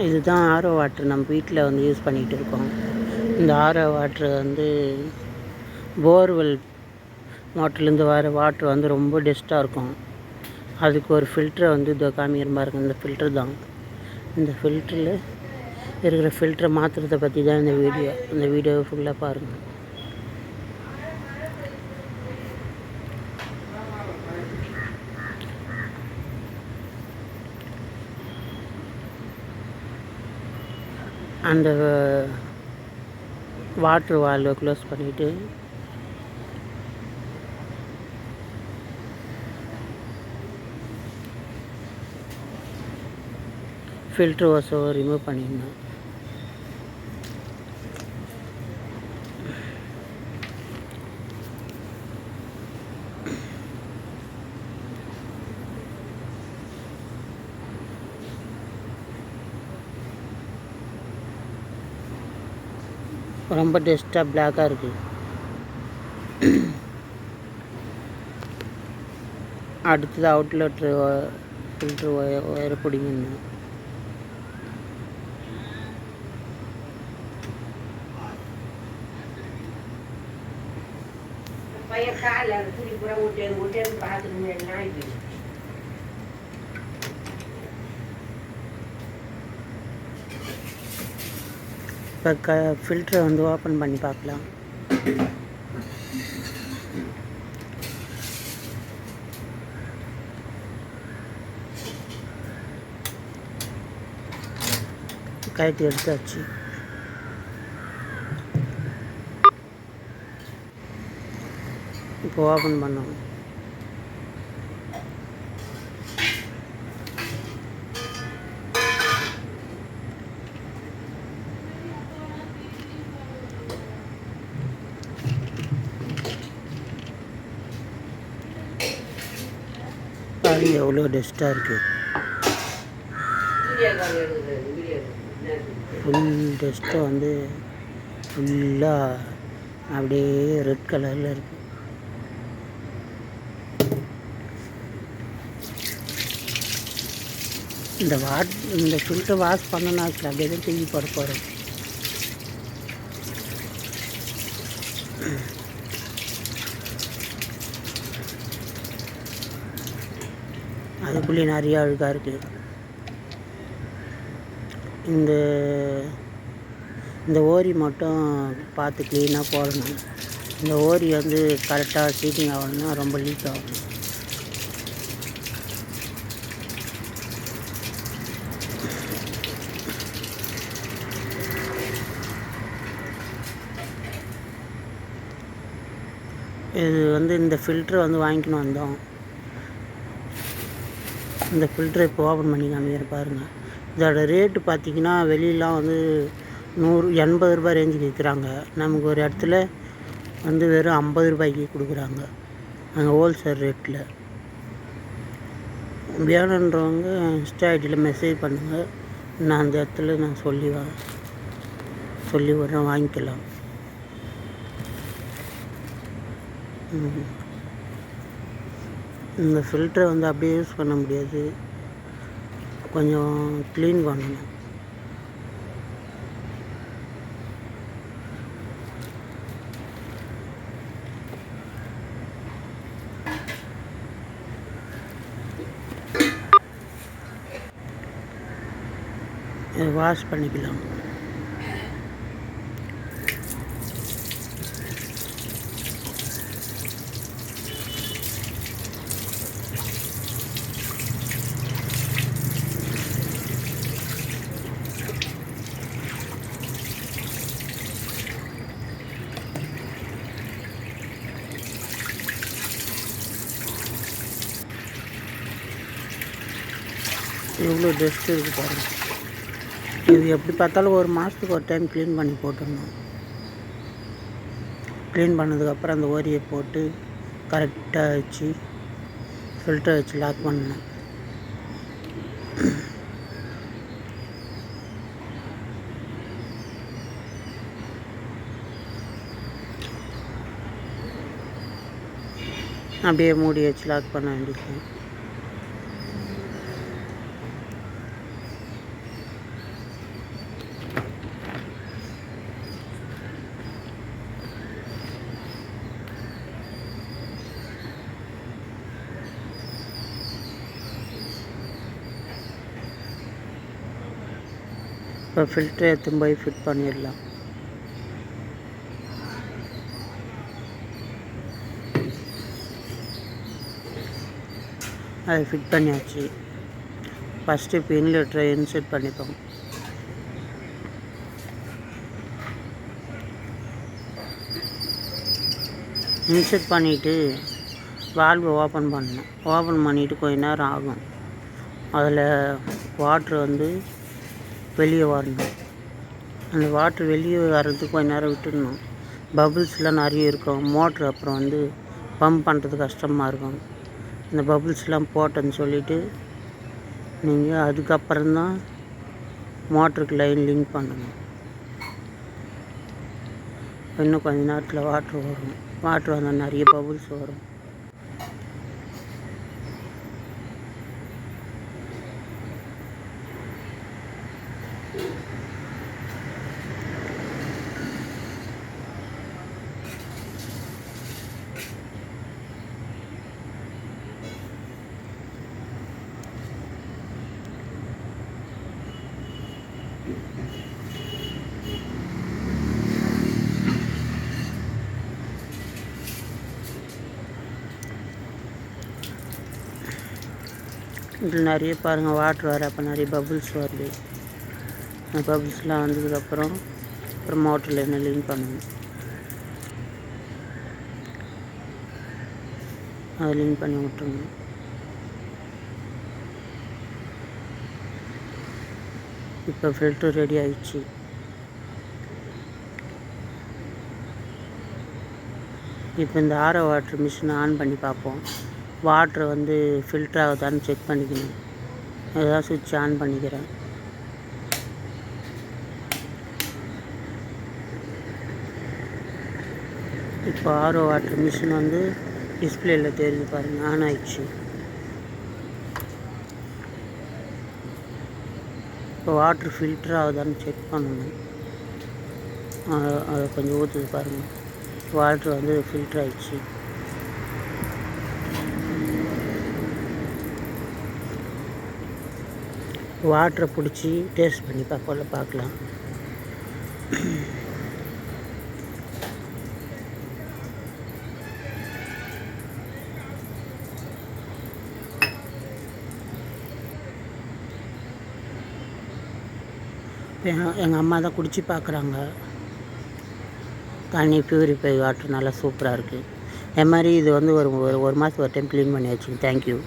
இதுதான் ஆரோ வாட்ரு நம்ம வீட்டில் வந்து யூஸ் பண்ணிகிட்டு இருக்கோம். இந்த ஆரோ வாட்ரு வந்து போர்வெல் மோட்டர்லேருந்து வர வாட்ரு வந்து ரொம்ப டஸ்ட்டாக இருக்கும். அதுக்கு ஒரு ஃபில்டரை வந்து இதோ காமிக்கிற பாருங்க, இந்த ஃபில்ட்ரு தான். இந்த ஃபில்டரில் இருக்கிற ஃபில்டரை மாற்றுறதை பற்றி தான் இந்த வீடியோவை ஃபுல்லாக பாருங்கள். அந்த வாட்ரு வால்வை க்ளோஸ் பண்ணிவிட்டு ஃபில்ட்ரு ஓஸை ரிமூவ் பண்ணிடணும். ரொம்ப டஸ்ட்டாக பிளாக்காக இருக்குது. அடுத்தது அவுட்லெட்ரு ஃபில்ட்ரு ஒயரை பிடிங்கணும். இப்போ ஃபில்டரை வந்து ஓப்பன் பண்ணி பார்க்கலாம். கழட்டி எடுத்தாச்சு. இப்போ ஓப்பன் பண்ணோம். பாருங்க எவ்வளோ டஸ்ட்டாக இருக்குது. ஃபுல் டஸ்ட்டை வந்து ஃபுல்லாக அப்படியே ரெட் கலரில் இருக்குது. இந்த ஃபில்டரை வாஷ் பண்ணணும், அப்படியே தான் தூக்கி போட போகிறோம். அதுக்குள்ளே நிறைய அழுக்காக இருக்குது. இந்த ஓரி மட்டும் பார்த்து க்ளீனாக போடணும். இந்த ஓரி வந்து கரெக்டாக சீட்டிங் ஆகணும்னா ரொம்ப லீக் ஆகும். இது வந்து இந்த ஃபில்ட்ரு வந்து வாங்கிக்கணும் வந்தோம். இந்த ஃபில்ட்ரை இப்போ ஓப்பன் பண்ணி காமிக்கிற பாருங்கள். இதோட ரேட்டு பார்த்திங்கன்னா வெளியெலாம் வந்து 180 ரூபாய் ரேஞ்சுக்கு விற்கிறாங்க. நமக்கு ஒரு இடத்துல வந்து வெறும் 50 ரூபாய்க்கு கொடுக்குறாங்க அங்கே ஹோல்சேல் ரேட்டில். வேணுன்றவங்க இன்ஸ்டா ஐடியில் மெசேஜ் பண்ணுங்கள். நான் அந்த இடத்துல நான் சொல்லி வரேன், வாங்கிக்கலாம். இந்த ஃபில்டரை வந்து அப்படியே யூஸ் பண்ண முடியாது, கொஞ்சம் க்ளீன் பண்ணணும். இதை வாஷ் பண்ணிக்கலாம். எவ்வளோ டஸ்ட் இருக்குது பாருங்கள். இது எப்படி பார்த்தாலும் ஒரு மாதத்துக்கு ஒரு டைம் க்ளீன் பண்ணி போட்டுடணும். க்ளீன் பண்ணதுக்கப்புறம் அந்த ஓரியை போட்டு கரெக்டாக வச்சு ஃபில்டரை வச்சு லாக் பண்ணணும். அப்படியே மூடி வச்சு லாக் பண்ண வேண்டியது. இப்போ ஃபில்டர் எடுத்துன்னு போய் ஃபிட் பண்ணிடலாம். அதை ஃபிட் பண்ணியாச்சு. ஃபஸ்ட்டு இப்போ இன்லெட்டரை இன்செர்ட் பண்ணிப்போம். இன்செர்ட் பண்ணிவிட்டு வால்வை ஓப்பன் பண்ணணும். ஓப்பன் பண்ணிவிட்டு கொஞ்ச நேரம் ஆகும். அதில் வாட்ரு வந்து வெளியே வரணும். அந்த வாட்ரு வெளியே வர்றதுக்கு கொஞ்ச நேரம் விட்டுடணும். பபுள்ஸ்லாம் நிறைய இருக்கும். மோட்ரு அப்புறம் வந்து பம்ப் பண்ணுறது கஷ்டமாக இருக்கும். இந்த பபுள்ஸ்லாம் போட்டேன்னு சொல்லிவிட்டு நீங்கள் அதுக்கப்புறம்தான் மோட்டருக்கு லைன் லிங்க் பண்ணணும். இன்னும் கொஞ்ச நேரத்தில் வாட்ரு வரும். வாட்ரு வந்தால் நிறைய பபுள்ஸ் வரும். இதில் நிறைய பாருங்கள் வாட்ரு வர அப்போ நிறைய பபுள்ஸ் வருது. அந்த பபுள்ஸ்லாம் வந்ததுக்கப்புறம் மோட்டரில் என்ன லிங்க் பண்ணணும். அதை லிங்க் பண்ணி விட்டுருங்க. இப்போ ஃபில்டர் ரெடி ஆயிடுச்சு. இப்போ இந்த ஆரோ வாட்ரு மிஷினை ஆன் பண்ணி பார்ப்போம். வாட்ரு வந்து ஃபில்டர் ஆகுதான்னு செக் பண்ணிக்கணும். அதுதான் சுவிட்ச் ஆன் பண்ணிக்கிறேன். இப்போ ஆரோ வாட்ரு மிஷின் வந்து டிஸ்பிளேயில் தெரிஞ்சு பாருங்கள், ஆன் ஆயிடுச்சு. இப்போ வாட்ரு ஃபில்டர் ஆகுதான்னு செக் பண்ணணும். அதை கொஞ்சம் ஊற்றுது பாருங்கள். வாட்ரு வந்து ஃபில்டர் ஆயிடுச்சு. வாட்டரை பிடிச்சி டேஸ்ட் பண்ணி பார்க்கலாம். எங்கள் அம்மா தான் குடித்து பார்க்குறாங்க. தண்ணி பியூரிஃபை வாட்டர் நல்லா சூப்பராக இருக்குது. இது மாதிரி இது வந்து ஒரு மாதத்துக்கு ஒரு டைம் க்ளீன் பண்ணி வச்சுங்க. தேங்க்யூ.